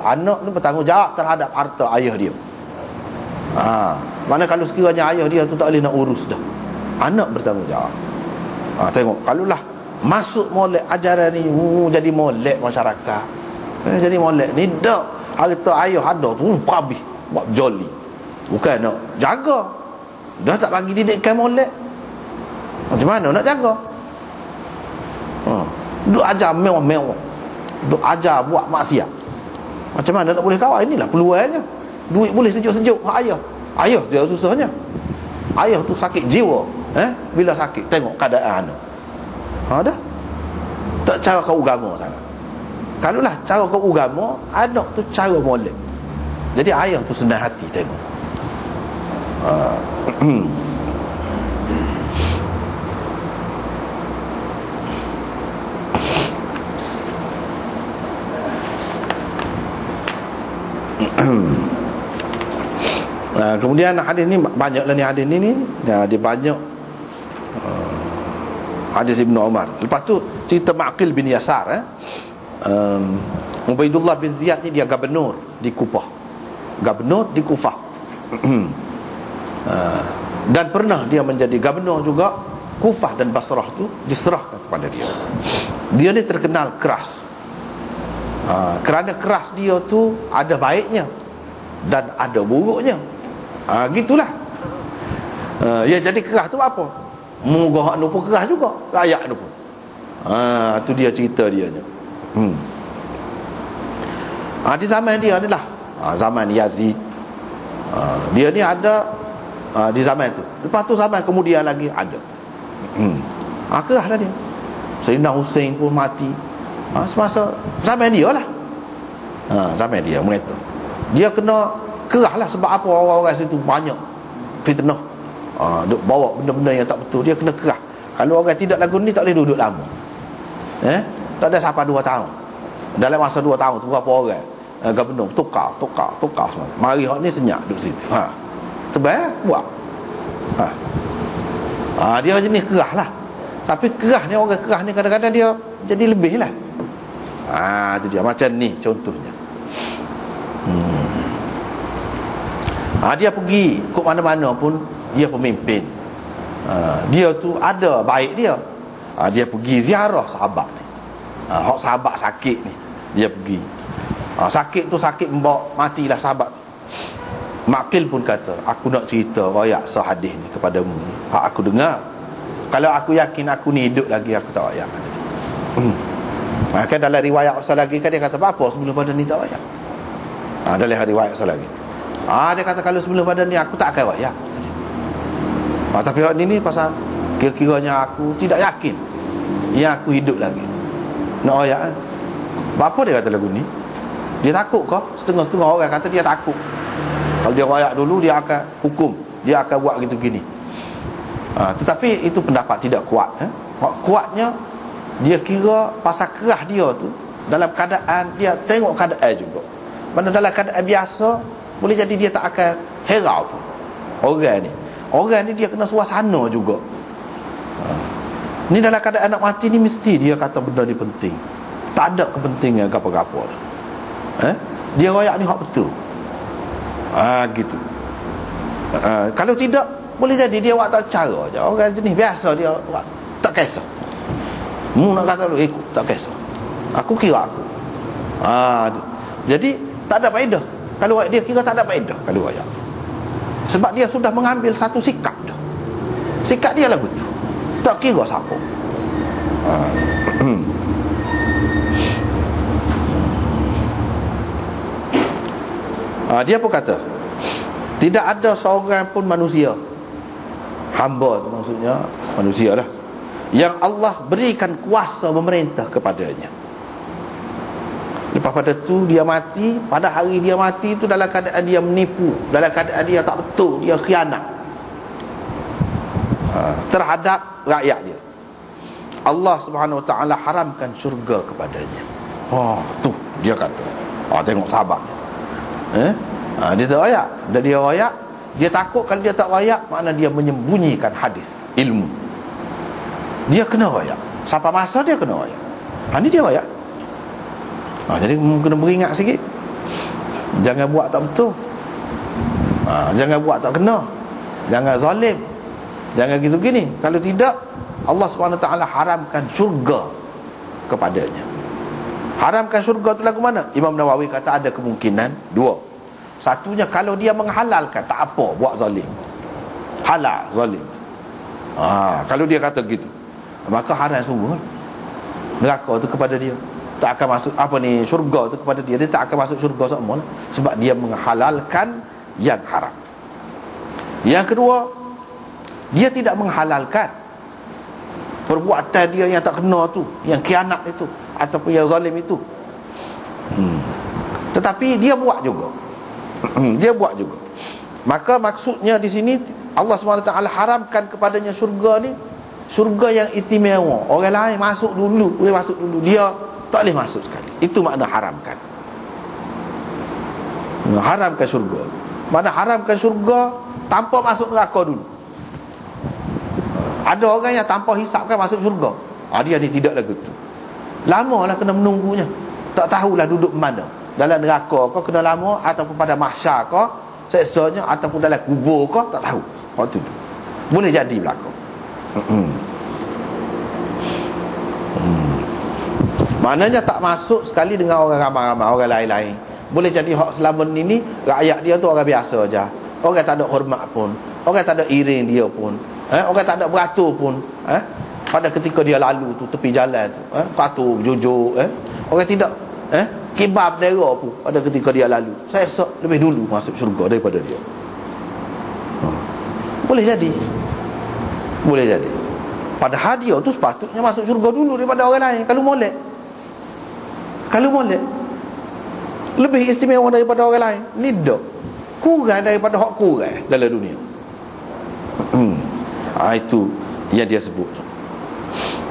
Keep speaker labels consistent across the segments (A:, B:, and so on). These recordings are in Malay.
A: anak tu bertanggungjawab terhadap harta ayah dia. Mana kalau sekiranya ayah dia tu tak boleh nak urus dah, anak bertanggungjawab. Tengok, kalulah masuk molek ajaran ni, jadi molek masyarakat. Jadi molek ni dak harta ayah ada tu habis buat joli. Bukan nak jaga. Dah tak bagi didikan molek, macam mana nak jaga? Duk ajar mewah-mewah, duk ajar buat maksiat, macam mana nak boleh kawal? Inilah peluangnya. Duit boleh sejuk-sejuk hak ayah dia susahnya. Ayah tu sakit jiwa, bila sakit tengok keadaan anak. Dah tak cara kau agama sangat. Kalulah cara kau agama, anak tu cara molek. Jadi ayah tu senang hati tengok. Kemudian hadis ni banyaklah ni, hadis ni dia banyak. Hadis Ibnu Umar. Lepas tu cerita Ma'qil bin Yasar, Ubaidullah bin Ziyad ni dia gubernur di Kufah. Gubernur di Kufah. Dan pernah dia menjadi gubernur juga. Kufah dan Basrah tu diserahkan kepada dia. Dia ni terkenal keras. Kerana keras dia tu ada baiknya dan ada buruknya. Gitulah. Ya, jadi keras tu apa? Moga hak nu pun keras juga, rakyat nu pun. Tu dia cerita dia ni. Di zaman dia adalah zaman Yazid. Dia ni ada di zaman tu. Lepas tu zaman kemudian lagi ada. Keras dah dia. Sayyidina Hussein pun mati. Semasa zaman dia lah. Zaman dia mereka. Dia kena kerah lah. Sebab apa? Orang-orang situ banyak fitnah, duk bawa benda-benda yang tak betul. Dia kena kerah. Kalau orang tidak lagu ni tak boleh duduk lama. Tak ada sampai 2 tahun. Dalam masa 2 tahun tu berapa orang gubernur tukar semua. Mari hak ni senyap duduk situ. Tebal buat. Dia jenis kerah lah. Tapi kerah ni, orang kerah ni kadang-kadang dia jadi lebih lah. Itu dia. Macam ni contohnya. Dia pergi ke mana-mana pun dia pemimpin. Dia tu ada baik dia. Dia pergi ziarah sahabat ni. Hak sahabat sakit ni dia pergi. Sakit tu sakit membawa matilah sahabat. Ma'qil pun kata, aku nak cerita royak sahadis ni kepadamu. Hak aku dengar. Kalau aku yakin aku ni hidup lagi, aku tak royak. Kan dalam riwayat asal lagi kan dia kata, apa sebelum pada ni tak royak? Dalam riwayat asal lagi dia kata, kalau sebelum pada ni aku tak akan royak. Tapi hak ni pasal kira-kiranya aku tidak yakin yang aku hidup lagi nak royak. Apa dia kata lagu ni? Dia takut ke? Setengah-setengah orang kata dia takut. Kalau dia royak dulu, dia akan hukum, dia akan buat gitu gini. Tetapi itu pendapat tidak kuat. Kuatnya dia kira pasal kerah dia tu dalam keadaan dia tengok keadaan juga. Mana dalam keadaan biasa boleh jadi dia tak akan herau pun. Orang ni dia kena suasana juga. Ni dalam keadaan nak mati ni mesti dia kata benda ni penting. Tak ada kepentingan apa-apa. Dia royak ni hak betul. Gitu. Kalau tidak, boleh jadi dia buat tak cara je. Orang jenis biasa dia buat tak kisah. Mu nak kata lu ikut tak kisah. Aku kira aku. Jadi tak ada faedah. Kalau dia kira tak ada faedah kalau royak. Sebab dia sudah mengambil satu sikap dah. Sikap dia lagu tu. Tak kira siapa. Dia pun kata, tidak ada seorang pun manusia, hamba tu maksudnya manusia lah, yang Allah berikan kuasa memerintah kepadanya. Lepas pada tu dia mati. Pada hari dia mati tu dalam keadaan dia menipu, dalam keadaan dia tak betul, dia khianat terhadap rakyat dia. Allah Subhanahu Wa Taala haramkan syurga kepadanya. Tu dia kata. Tengok sahabat. Dia tak royak. Dan dia royak, dia takut kalau dia tak royak, makna dia menyembunyikan hadis ilmu. Dia kena royak. Sampai masa dia kena royak. Ni dia royak. Jadi kena beringat sikit. Jangan buat tak betul. Jangan buat tak kena. Jangan zalim. Jangan gitu gini. Kalau tidak, Allah SWT haramkan syurga kepadanya. Haramkan syurga tu lagu mana? Imam Nawawi kata ada kemungkinan dua. Satunya, kalau dia menghalalkan, tak apa buat zalim, halal zalim. Kalau dia kata gitu, maka haram sungguh neraka tu kepada dia. Tak akan masuk syurga tu kepada dia. Dia tak akan masuk syurga semua, sebab dia menghalalkan yang haram. Yang kedua, dia tidak menghalalkan perbuatan dia yang tak kena tu, yang khianat itu, ataupun yang zalim itu. Tetapi dia buat juga. Dia buat juga. Maka maksudnya di sini Allah SWT haramkan kepadanya syurga ni, syurga yang istimewa. Orang lain masuk dulu, boleh masuk dulu, dia tak boleh masuk sekali. Itu makna haramkan. Haramkan syurga. Makna haramkan syurga tanpa masuk neraka dulu. Ada orang yang tanpa hisap kan masuk syurga. Dia ni tidak lagu tu. Lamalah kena menunggunya. Tak tahulah duduk mana. Dalam neraka kau kena lama, ataupun pada mahsyar kau seksanya, ataupun dalam kubur kau, tak tahu. Waktu tu boleh jadi berlaku. Maknanya tak masuk sekali dengan orang ramai-ramai, orang lain-lain. Boleh jadi hak selama ni rakyat dia tu orang biasa aja. Orang tak ada hormat pun, orang tak ada iring dia pun, orang tak ada beratur pun, pada ketika dia lalu tu tepi jalan tu, beratur jujur, orang tidak kibar bendera pun pada ketika dia lalu. Saya lebih dulu masuk syurga daripada dia. Boleh jadi. Boleh jadi. Padahal dia tu sepatutnya masuk syurga dulu daripada orang lain. Kalau molek lebih istimewa daripada orang lain. Ni dak kurang daripada hak kurang dalam dunia. Itu yang dia sebut.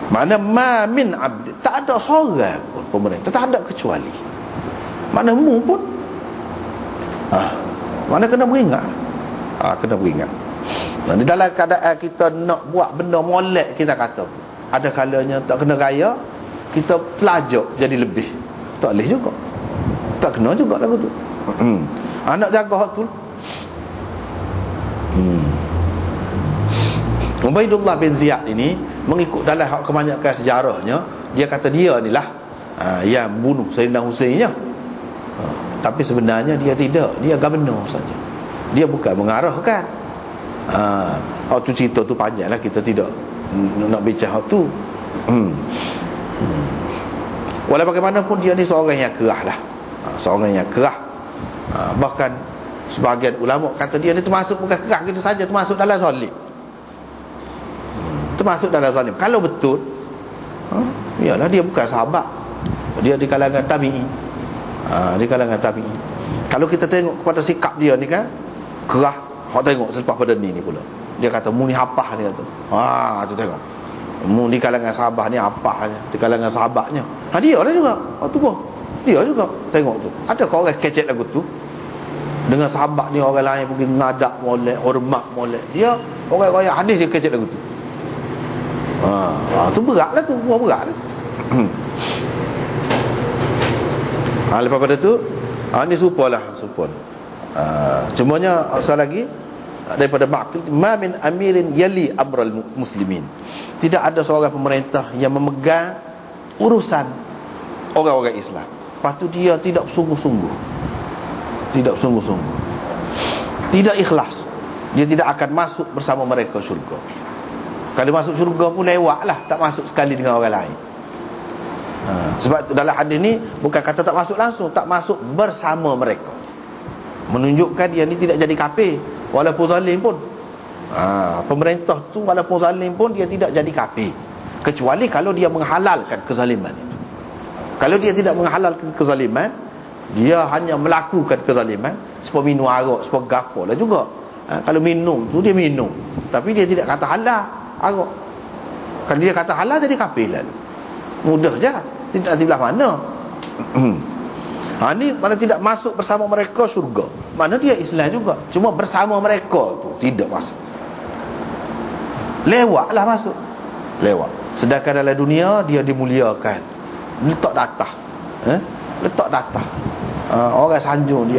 A: Mana ma min abd, tak ada seorang pun pemerintah, tak ada kecuali. Mana mu pun mana kena beringat. Kena beringat. Di dalam keadaan kita nak buat benda molek, kita kata ada kalanya tak kena gaya, kita pelajar jadi lebih. Tak boleh juga. Tak kena juga lagu tu. Nak jaga hak tu. Ubaidullah bin Ziyad ini, mengikut dalam hak kebanyakan sejarahnya, dia kata dia inilah yang bunuh Sayyidina Husainnya. Tapi sebenarnya dia tidak, dia governor saja. Dia bukan mengarahkan. Tu cerita tu panjanglah, kita tidak nak bincang hak tu. Walau bagaimanapun dia ni seorang yang kerah lah. Seorang yang kerah. Bahkan sebahagian ulama kata dia ni termasuk, bukan kerah gitu saja, termasuk dalam zalim. Termasuk dalam zalim. Kalau betul, yalah dia bukan sahabat, dia di kalangan tabi'i. Di kalangan tabi'i. Kalau kita tengok kepada sikap dia ni kan, kerah. Hak tengok selepas pada ni pula, dia kata mu ni hapah, dia kata. Tu tengok, mu di kalangan sahabat ni hapah, di kalangan sahabatnya. Dia lah juga. Tu pun dia juga. Tengok tu, ada kau orang kecek lagu tu dengan sahabat ni, orang lain pergi ngadak molek, hormat molek, dia orang royak hadis, dia kecek lagu tu. Tu berat lah tu, buah berat lah. Lepas pada tu ni supalah, supon. Cumanya asal lagi daripada Ma'qil, ma min amirin yali amral muslimin, tidak ada seorang pemerintah yang memegang urusan orang-orang Islam, lepas tu dia tidak sungguh-sungguh, tidak ikhlas, dia tidak akan masuk bersama mereka syurga. Kalau masuk syurga pun lewat lah, tak masuk sekali dengan orang lain. Sebab dalam hadis ni bukan kata tak masuk langsung, tak masuk bersama mereka, menunjukkan dia ni tidak jadi kafir walaupun zalim pun. Pemerintah tu walaupun zalim pun dia tidak jadi kafir, kecuali kalau dia menghalalkan kezaliman itu. Kalau dia tidak menghalalkan kezaliman, dia hanya melakukan kezaliman, supaya minum arak, supaya gapo lah juga. Kalau minum tu dia minum, tapi dia tidak kata halal arak. Kalau dia kata halal, jadi kafir lah. Mudah je, tidak nanti belah mana. Ni mana tidak masuk bersama mereka syurga, mana dia Islam juga, cuma bersama mereka tu tidak masuk. Lewatlah masuk, lewat. Sedangkan dalam dunia dia dimuliakan, letak datah, letak datah, orang sanjung dia.